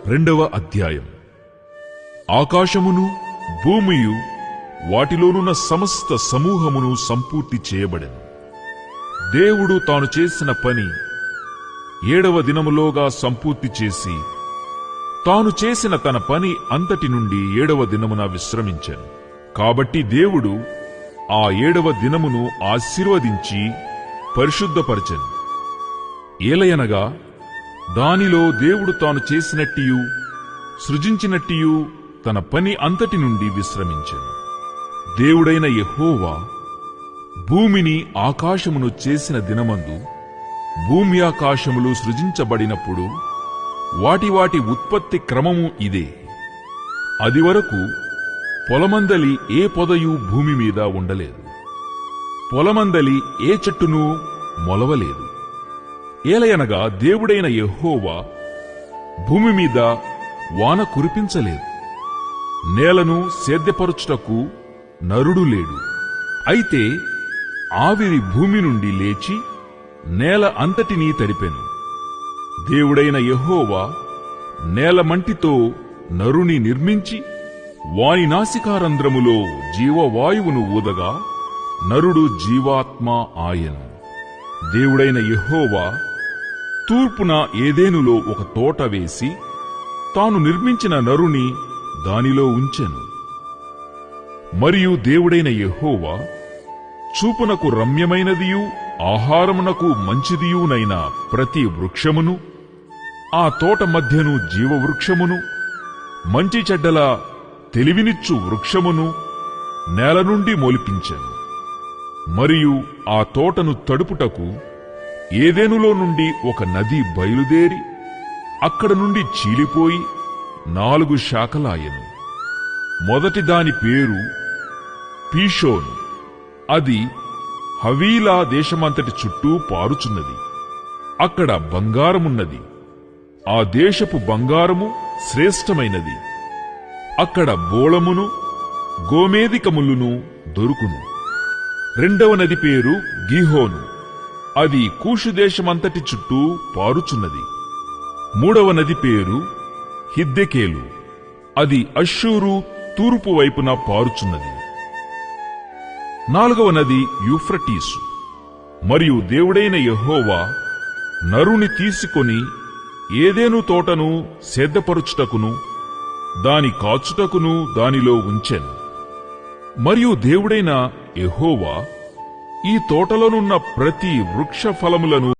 2వ అధ్యాయం. ఆకాశమును భూమియు వాటిలోనున్న సమస్త సమూహమును సంపూర్తి చేయబడెను. దేవుడు తాను చేసిన పని 7వ దినములోగా సంపూర్తి చేసి తాను చేసిన తన పని అంతటి నుండి 7వ దినమున విశ్రమించెను. కాబట్టి దేవుడు ఆ 7వ దినమును ఆశీర్వదించి పరిశుద్ధపరచెను. ఏలయనగా దానిలో దేవుడు తాను చేసినట్టియు సృజించినట్టియు తన పని అంతటి నుండి విశ్రమించెను. దేవుడైన యెహోవా భూమిని ఆకాశమును చేసిన దినమందు భూమి ఆకాశములు సృజించబడినప్పుడు వాటి వాటి ఉత్పత్తి క్రమము ఇదే. అదివరకు పొలమందలి ఏ పొదయు భూమి మీద ఉండలేదు, పొలమందలి ఏ చెట్టును మొలవలేదు. ఏలయనగా దేవుడైన యెహోవా భూమి మీద వాన కురిపించలేదు, నేలను సేద్యపరచుటకు నరుడు లేడు. అయితే ఆవిరి భూమి నుండి లేచి నేల అంతటినీ తడిపెను. దేవుడైన యెహోవా నేలమంటితో నరుని నిర్మించి వాని నాసికారంధ్రములో జీవవాయువును ఊదగా నరుడు జీవాత్మ ఆయను. దేవుడైన యెహోవా తూర్పున ఏదెనులో ఒక తోట వేసి తాను నిర్మించిన నరుని దానిలో ఉంచెను. మరియు దేవుడైన యెహోవా చూపునకు రమ్యమైనదియు ఆహారమునకు మంచిదియునైన ప్రతి వృక్షమును, ఆ తోట మధ్యను జీవవృక్షమును, మంచి చెడ్డల తెలివినిచ్చు వృక్షమును నేల నుండి మొలిపించెను. మరియు ఆ తోటను తడుపుటకు ఏదెనులో నుండి ఒక నది బయలుదేరి అక్కడ నుండి చీలిపోయి 4 శాఖలాయెను. మొదటి దాని పేరు పీషోను. అది హవీలా దేశమంతటి చుట్టూ పారుచున్నది. అక్కడ బంగారమున్నది. ఆ దేశపు బంగారము శ్రేష్టమైనది. అక్కడ బోళమును గోమేధికములను దొరుకును. 2వ నది పేరు గీహోను. అది కూషు దేశమంతటి చుట్టూ పారుచున్నది. 3వ నది పేరు హిద్దెకేలు. అది అష్షూరు తూర్పు వైపున పారుచున్నది. 4వ నది యూఫ్రటీసు. మరియు దేవుడైన యెహోవా నరుని తీసుకొని ఏదెను తోటను సేద్యపరచుటకును దాని కాచుటకును దానిలో ఉంచెను. మరియు దేవుడైన యెహోవా ఈ తోటలోనున్న ప్రతి వృక్ష ఫలములను